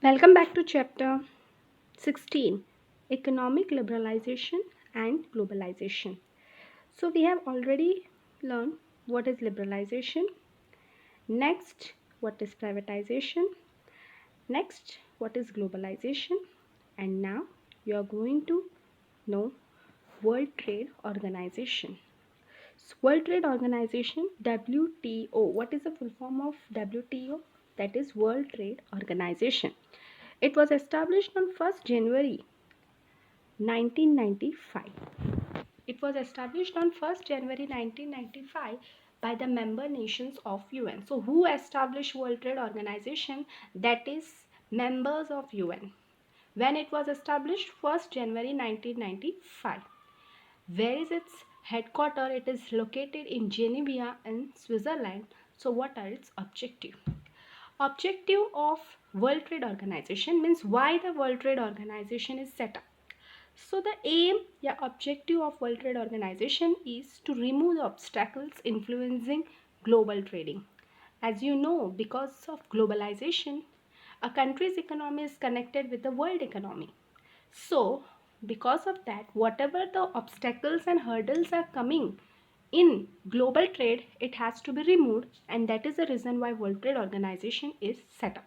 Welcome back to chapter 16, Economic Liberalization and Globalization. So, we have already learned what is liberalization, next, what is privatization, next, what is globalization, and now you are going to know World Trade Organization. So, World Trade Organization, WTO. What is the full form of WTO? That is World Trade Organization. It was established on 1st January 1995. It was established on 1st January 1995 by the member nations of UN. So who established World Trade Organization? That is members of UN. When it was established 1st January 1995. Where is its headquarters? It is located in Geneva in Switzerland. So what are its objectives? Objective of World Trade Organization means why the World Trade Organization is set up. So the aim, yeah, objective of World Trade Organization is to remove the obstacles influencing global trading. As you know, because of globalization, a country's economy is connected with the world economy. So, because of that, whatever the obstacles and hurdles are coming in global trade, it has to be removed, and that is the reason why World Trade Organization is set up.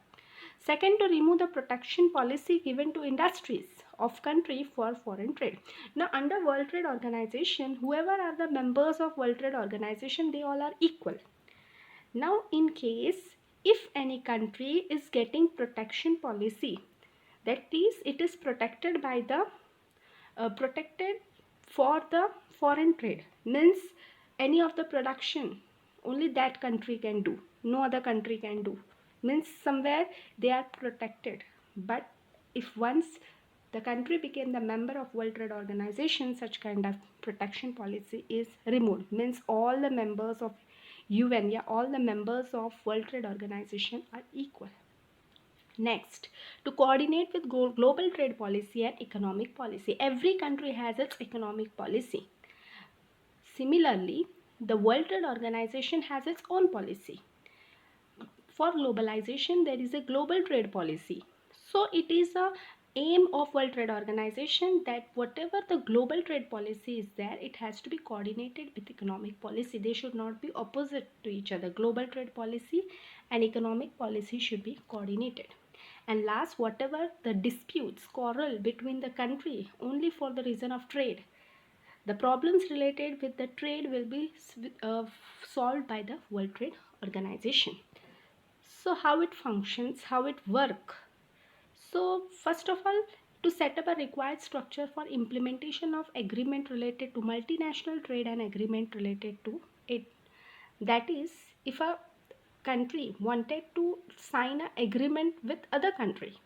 Second, to remove the protection policy given to industries of country for foreign trade. Now, under World Trade Organization, whoever are the members of World Trade Organization, they all are equal. Now, in case if any country is getting protection policy, that is, it is protected by the protected for the foreign trade, means any of the production only that country can do, no other country can do, means somewhere they are protected. But if once the country became the member of World Trade Organization, such kind of protection policy is removed, means all the members of UN, yeah, all the members of World Trade Organization are equal. Next, to coordinate with global trade policy and economic policy. Every country has its economic policy. Similarly, the World Trade Organization has its own policy. For globalization, there is a global trade policy. So it is a aim of World Trade Organization that whatever the global trade policy is there, it has to be coordinated with economic policy. They should not be opposite to each other. Global trade policy and economic policy should be coordinated. And last, whatever the disputes, quarrel between the country only for the reason of trade, the problems related with the trade will be solved by the World Trade Organization. So how it functions, how it work. So first of all, to set up a required structure for implementation of agreement related to multinational trade and agreement related to it. That is, if a country wanted to sign an agreement with other country,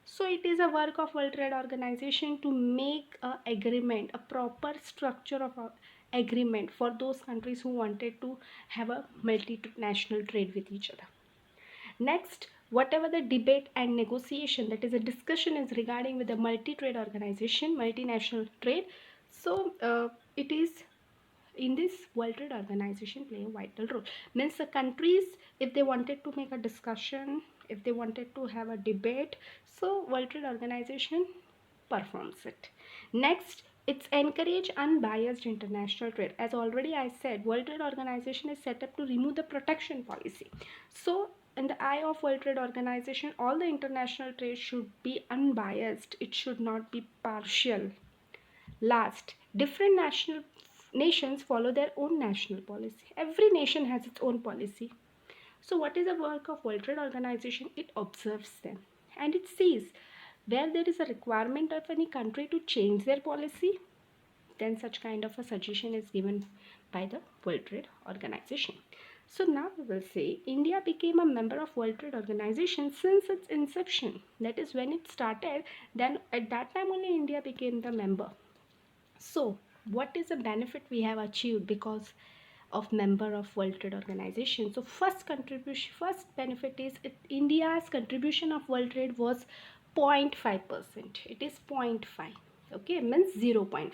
so it is a work of World Trade Organization to make a agreement, a proper structure of a agreement for those countries who wanted to have a multinational trade with each other. Next, whatever the debate and negotiation, that is a discussion, is regarding with the multi-trade organization, multinational trade. So it is in this World Trade Organization play a vital role. Means the countries, if they wanted to make a discussion, if they wanted to have a debate, so World Trade Organization performs it. Next, it's encourage unbiased international trade. As already I said, World Trade Organization is set up to remove the protection policy. So in the eye of World Trade Organization, all the international trade should be unbiased. It should not be partial. Last, different nations follow their own national policy. Every nation has its own policy. So what is the work of World Trade Organization? It observes them and it sees where there is a requirement of any country to change their policy, then such kind of a suggestion is given by the World Trade Organization. So now we will say India became a member of World Trade Organization since its inception. That is when it started, then at that time only India became the member. So what is the benefit we have achieved because of member of World Trade Organization? So first benefit is India's contribution of World Trade was 0.5%. It is 0.5. Okay, means 0.5%.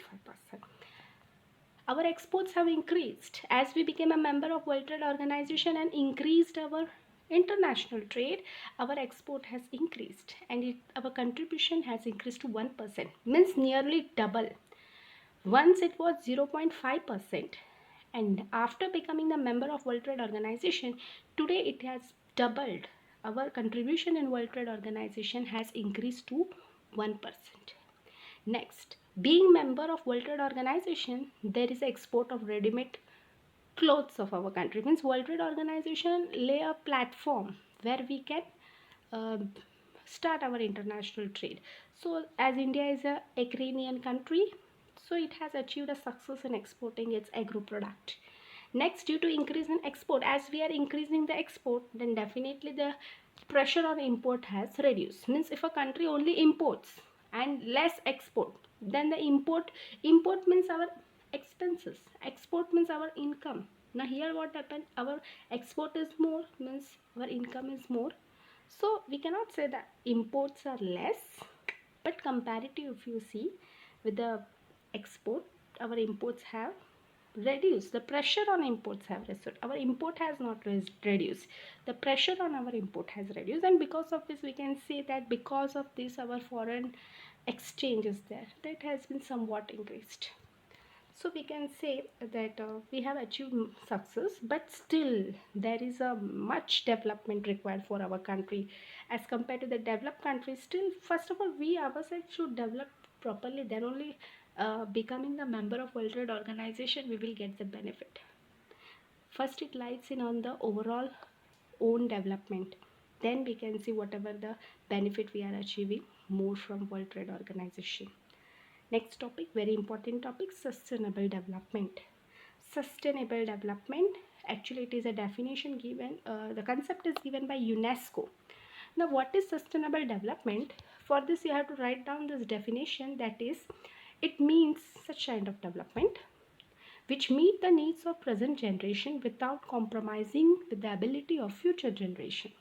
Our exports have increased as we became a member of World Trade Organization and increased our International trade, our export has increased and our contribution has increased to 1%, means nearly double. Once it was 0.5%, and after becoming the member of World Trade Organization, today it has doubled. Our contribution in World Trade Organization has increased to 1%. Next, being member of World Trade Organization, there is export of ready-made clothes of our country. Means World Trade Organization lay a platform where we can uh, start our international trade. So as India is a agrarian country, so it has achieved a success in exporting its agro product. Next, due to increase in export, as we are increasing the export, then definitely the pressure on import has reduced. Means if a country only imports and less export, then the import means our expenses, export means our income. Now here what happened, our export is more, means our income is more. So we cannot say that imports are less, but comparative, if you see with the export, our imports have reduced. The pressure on imports have reduced. Our import has not reduced. The pressure on our import has reduced, and because of this we can say that because of this our foreign exchange is there, that has been somewhat increased. So we can say that we have achieved success, but still there is a much development required for our country as compared to the developed countries. Still, first of all, we ourselves should develop properly, then only becoming the member of World Trade Organization we will get the benefit. First it lies in on the overall own development, then we can see whatever the benefit we are achieving more from World Trade Organization. Next topic, very important topic, sustainable development. Sustainable development, actually it is a definition given, the concept is given by UNESCO. Now what is sustainable development? For this you have to write down this definition, that is, it means such kind of development which meet the needs of present generation without compromising with the ability of future generation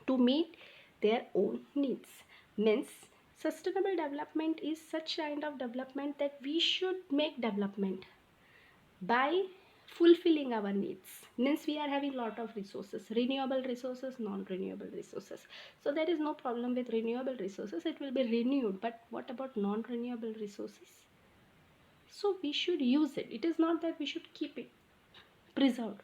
to meet their own needs. Means sustainable development is such kind of development that we should make development by fulfilling our needs. Means we are having lot of resources, renewable resources, non-renewable resources. So there is no problem with renewable resources, it will be renewed, but what about non-renewable resources? So we should use it. It is not that we should keep it preserved.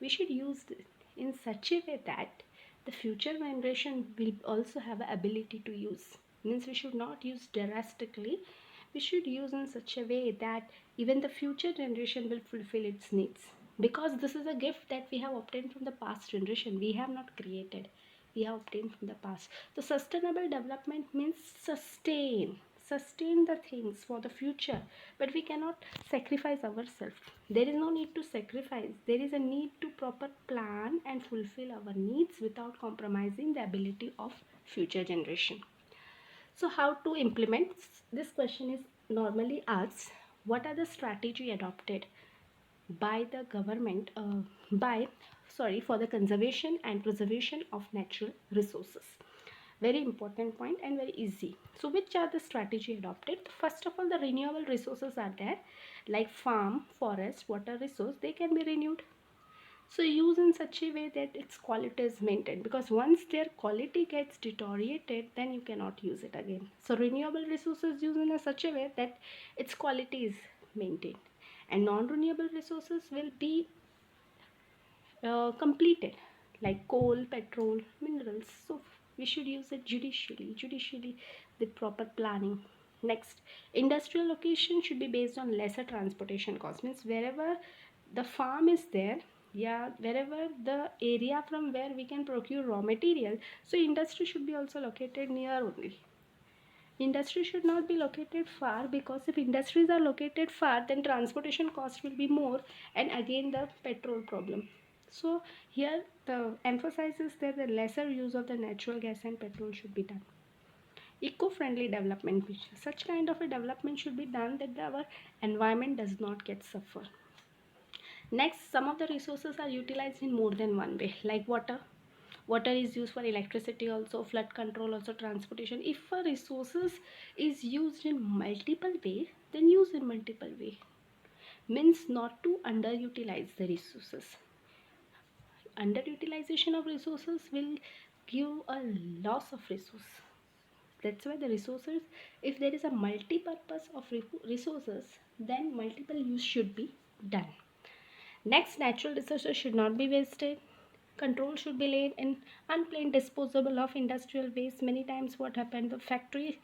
We should use it in such a way that the future generation will also have the ability to use. Means we should not use drastically. We should use in such a way that even the future generation will fulfill its needs. Because this is a gift that we have obtained from the past generation. We have not created. We have obtained from the past. So sustainable development means sustain the things for the future, but we cannot sacrifice ourselves. There is no need to sacrifice. There is a need to proper plan and fulfill our needs without compromising the ability of future generation. So how to implement? This question is normally asked. What are the strategy adopted by the government by sorry for the conservation and preservation of natural resources? Very important point and very easy. So which are the strategy adopted? First of all, the renewable resources are there, like farm, forest, water resource, they can be renewed. So use in such a way that its quality is maintained, because once their quality gets deteriorated, then you cannot use it again. So renewable resources used in a such a way that its quality is maintained, and non-renewable resources will be completed, like coal, petrol, minerals. So we should use it judicially with proper planning. Next, industrial location should be based on lesser transportation cost. Means wherever the farm is there, yeah, wherever the area from where we can procure raw material, so industry should be also located near only. Industry should not be located far, because if industries are located far, then transportation cost will be more, and again the petrol problem. So here the emphasis is that the lesser use of the natural gas and petrol should be done. Eco-friendly development, which such kind of a development should be done that our environment does not get suffer. Next, some of the resources are utilized in more than one way, like water. Water is used for electricity also, flood control also, transportation. If a resources is used in multiple way, then use in multiple way. Means not to underutilize the resources. underutilization of resources will give a loss of resource. That's why the resources, if there is a multi-purpose of resources, then multiple use should be done. Next, natural resources should not be wasted. Control should be laid in unplanned disposal of industrial waste. Many times what happened, the factory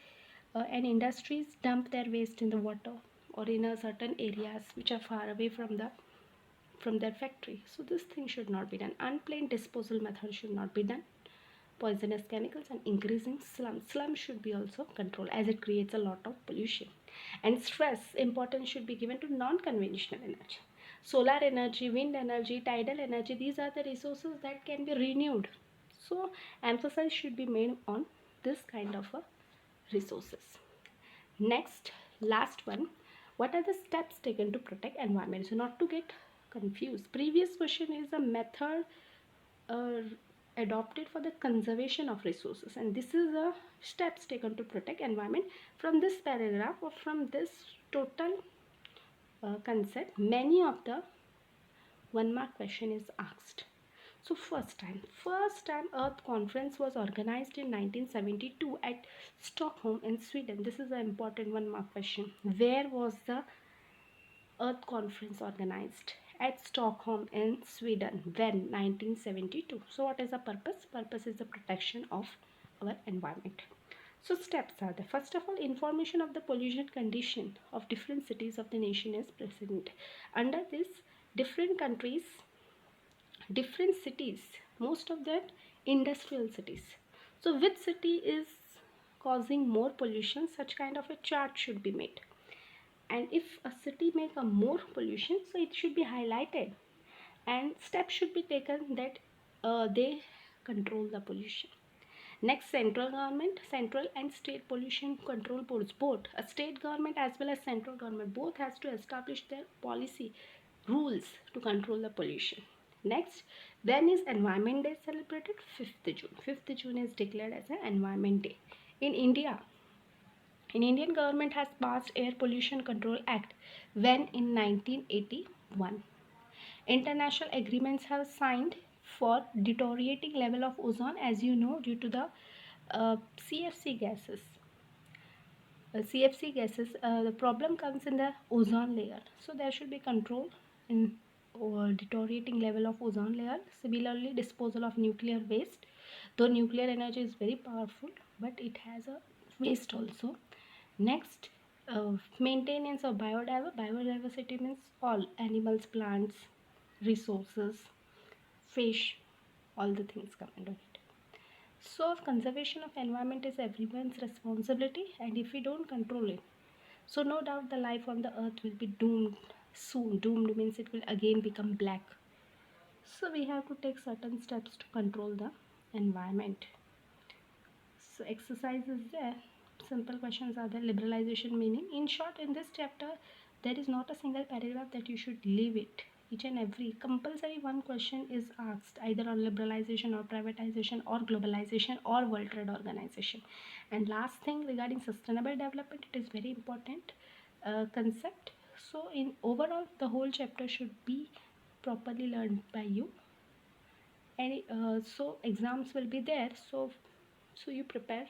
and industries dump their waste in the water or in a certain areas which are far away from their factory. So this thing should not be done. Unplanned disposal method should not be done. Poisonous chemicals and increasing slums. Slums should be also controlled as it creates a lot of pollution. And stress importance should be given to non-conventional energy. Solar energy, wind energy, tidal energy, these are the resources that can be renewed. So emphasis should be made on this kind of a resources. Next, last one, what are the steps taken to protect environment? So not to get confused, previous question is a method uh, adopted for the conservation of resources, and this is the steps taken to protect environment. From this paragraph or from this total concept, many of the one mark question is asked. So first time earth conference was organized in 1972 at Stockholm in Sweden. This is an important one mark question. Where was the earth conference organized? At Stockholm in Sweden. When? 1972. So what is the purpose? Purpose is the protection of our environment. So steps are there. First of all, information of the pollution condition of different cities of the nation is present. Under this, different countries, different cities, most of that industrial cities. So which city is causing more pollution? Such kind of a chart should be made. And if a city make a more pollution, so it should be highlighted and steps should be taken that they control the pollution. Next, central government, central and state pollution control boards, both a state government as well as central government, both has to establish their policy rules to control the pollution. Next, when is Environment Day celebrated? 5th June. 5th June is declared as an Environment Day. In India, Indian government has passed Air Pollution Control Act when in 1981. International agreements have signed for deteriorating level of ozone, as you know, due to the CFC gases. CFC gases, the problem comes in the ozone layer. So there should be control in deteriorating level of ozone layer. Similarly, disposal of nuclear waste. Though nuclear energy is very powerful, but it has a waste also. Next, maintenance of biodiversity. Biodiversity means all animals, plants, resources, fish, all the things come under it. So conservation of environment is everyone's responsibility, and if we don't control it, so no doubt the life on the earth will be doomed soon. Doomed means it will again become black. So we have to take certain steps to control the environment. So exercise is there. Simple questions are there. Liberalization meaning. In short, in this chapter, there is not a single paragraph that you should leave it. Each and every compulsory one question is asked either on liberalization or privatization or globalization or World Trade Organization. And last thing regarding sustainable development, it is very important concept. So in overall, the whole chapter should be properly learned by you. And so exams will be there. So you prepare